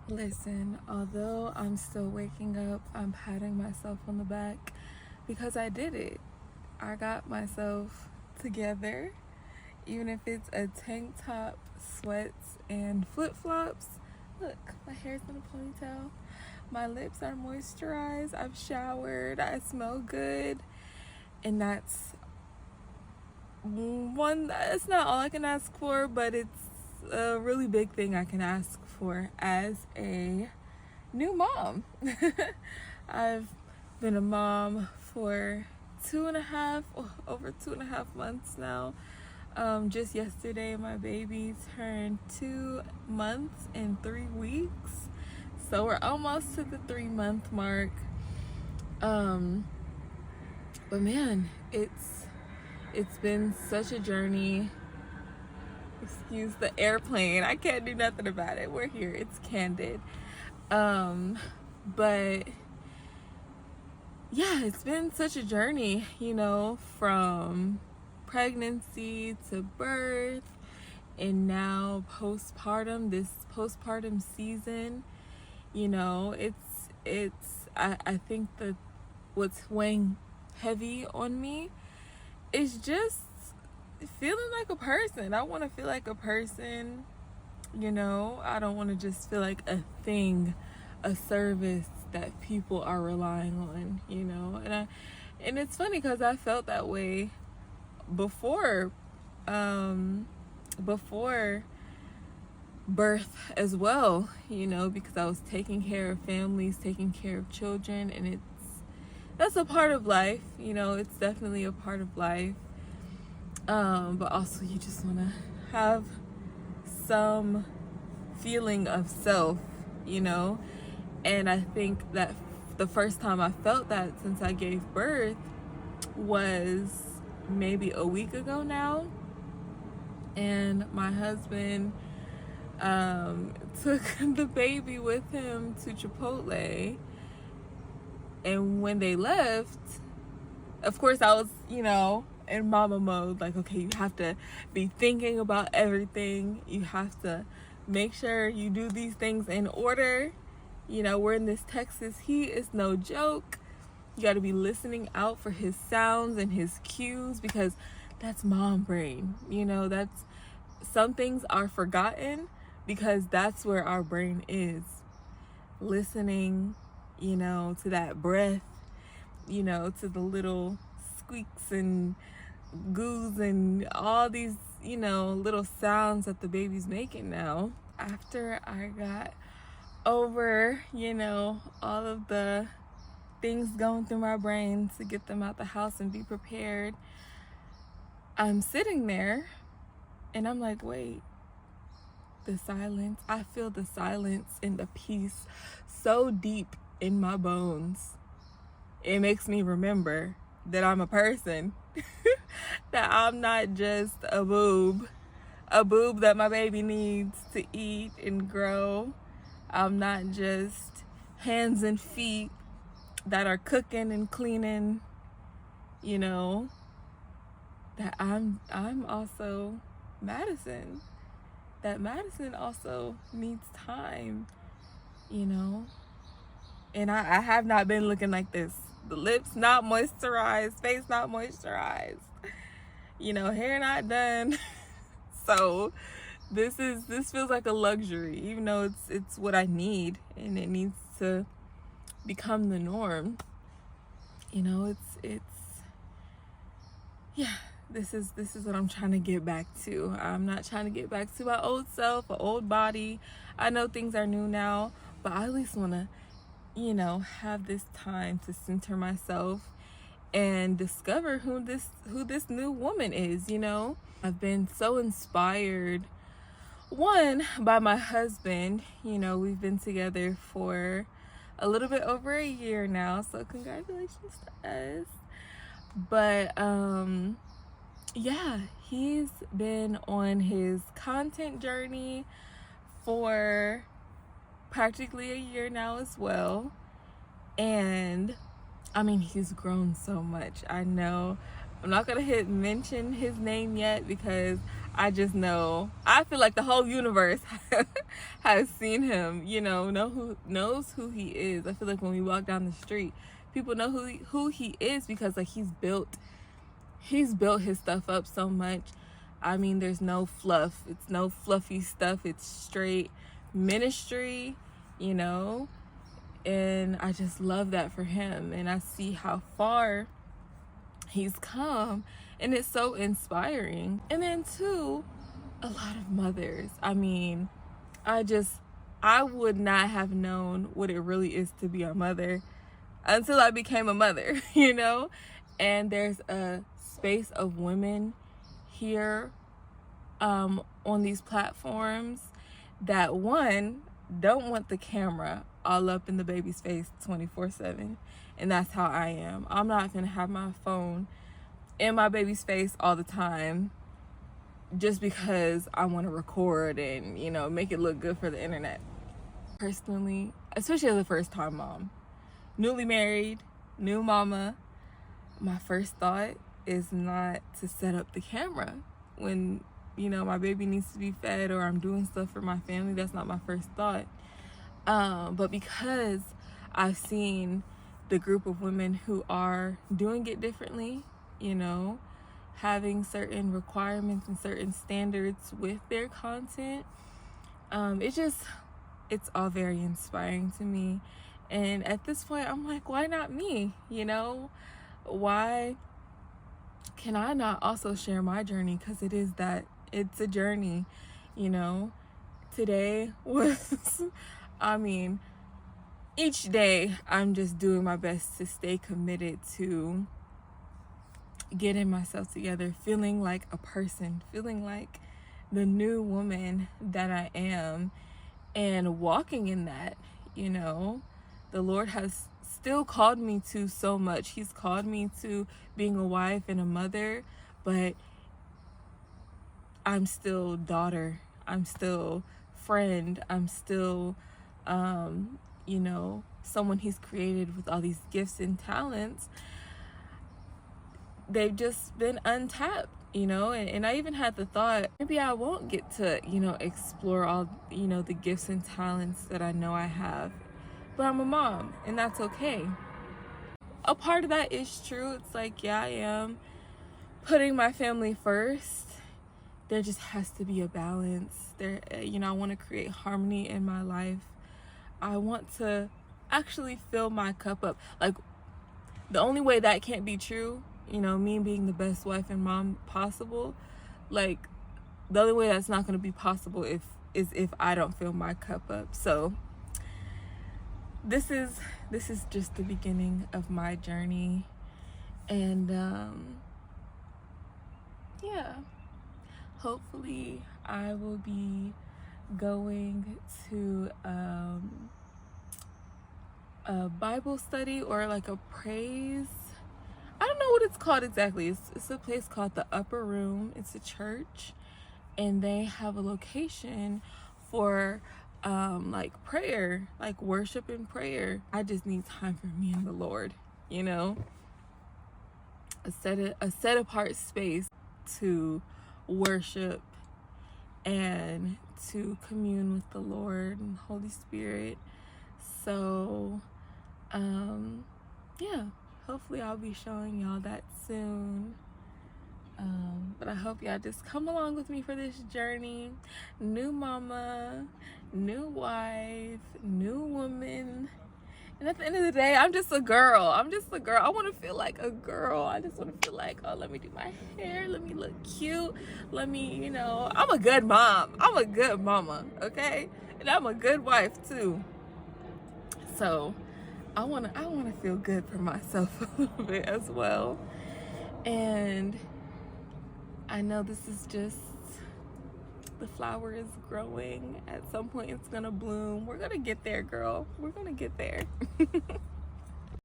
Listen, although I'm still waking up, I'm patting myself on the back because I did it. I got myself together, even if it's a tank top, sweats, and flip flops. Look, my hair's in a ponytail. My lips are moisturized. I've showered. I smell good. And that's it's not all I can ask for, but it's a really big thing I can ask for as a new mom. I've been a mom for over 2.5 months now. Just yesterday, my baby turned 2 months and 3 weeks. So we're almost to the 3-month mark. But man, it's been such a journey. Excuse the airplane. I can't do nothing about it. We're here. It's candid. But yeah, it's been such a journey, from pregnancy to birth and now this postpartum season. I think that what's weighing heavy on me is just feeling like a person. I want to feel like a person, I don't want to just feel like a thing, a service that people are relying on, and it's funny because I felt that way before birth as well, because I was taking care of families, taking care of children, and that's a part of life, it's definitely a part of life. But also you just want to have some feeling of self, and I think that the first time I felt that since I gave birth was maybe a week ago now. And my husband took the baby with him to Chipotle, and when they left, of course I was, in mama mode, like, okay, you have to be thinking about everything. You have to make sure you do these things in order. We're in this Texas heat. It's no joke. You got to be listening out for his sounds and his cues, because that's mom brain. That's some things are forgotten because that's where our brain is. Listening, to that breath, to the little squeaks and goos and all these, little sounds that the baby's making now. After I got over, all of the things going through my brain to get them out the house and be prepared, I'm sitting there and I'm like, wait, the silence. I feel the silence and the peace so deep in my bones. It makes me remember that I'm a person, that I'm not just a boob that my baby needs to eat and grow. I'm not just hands and feet that are cooking and cleaning, that I'm also Madison, that Madison also needs time, and I have not been looking like this. The lips not moisturized, face not moisturized, hair not done. So this feels like a luxury, even though it's what I need, and it needs to become the norm. This is what I'm trying to get back to. I'm not trying to get back to my old self, an old body. I know things are new now, but I at least want to, have this time to center myself and discover who this new woman is. I've been so inspired, one, by my husband. We've been together for a little bit over a year now, so congratulations to us. But yeah, he's been on his content journey for practically a year now as well. And I mean, he's grown so much. I know I'm not gonna mention his name yet because I just know, I feel like the whole universe has seen him, knows who he is. I feel like when we walk down the street, people know who he is, because like he's built his stuff up so much. I mean, there's no fluff. It's no fluffy stuff. It's straight ministry, and I just love that for him. And I see how far he's come, and it's so inspiring. And then too, a lot of mothers. I mean, I would not have known what it really is to be a mother until I became a mother, and there's a space of women here on these platforms that, one, don't want the camera all up in the baby's face 24/7, and that's how I am. I'm not gonna have my phone in my baby's face all the time just because I want to record and make it look good for the internet. Personally, especially as a first-time mom, newly married, new mama, my first thought is not to set up the camera when my baby needs to be fed or I'm doing stuff for my family. That's not my first thought. But because I've seen the group of women who are doing it differently, having certain requirements and certain standards with their content, it's all very inspiring to me. And at this point, I'm like, why not me? Why can I not also share my journey? Because it's a journey. Today was, each day I'm just doing my best to stay committed to getting myself together, feeling like a person, feeling like the new woman that I am, and walking in that. The Lord has still called me to so much. He's called me to being a wife and a mother, but I'm still daughter. I'm still friend. I'm still, someone he's created with all these gifts and talents. They've just been untapped, and I even had the thought, maybe I won't get to, explore all, the gifts and talents that I know I have, but I'm a mom, and that's okay. A part of that is true. It's like, yeah, I am putting my family first. There just has to be a balance. I want to create harmony in my life. I want to actually fill my cup up. Like, the only way that can't be true, me being the best wife and mom possible, like, the only way that's not going to be possible is if I don't fill my cup up. So this is just the beginning of my journey, and hopefully I will be going to a Bible study or like a praise. I don't know what it's called exactly. It's a place called the Upper Room. It's a church, and they have a location for like prayer, like worship and prayer. I just need time for me and the Lord, a set apart space to worship and to commune with the Lord and Holy Spirit. So hopefully I'll be showing y'all that soon. But I hope y'all just come along with me for this journey. New mama, new wife, new woman. And at the end of the day, I'm just a girl. I want to feel like a girl. I just want to feel like, oh, let me do my hair. Let me look cute. Let me, I'm a good mom. I'm a good mama, okay? And I'm a good wife, too. So I want to feel good for myself a little bit as well. And I know this is just, the flower is growing. At some point it's gonna bloom. We're gonna get there, girl. We're gonna get there.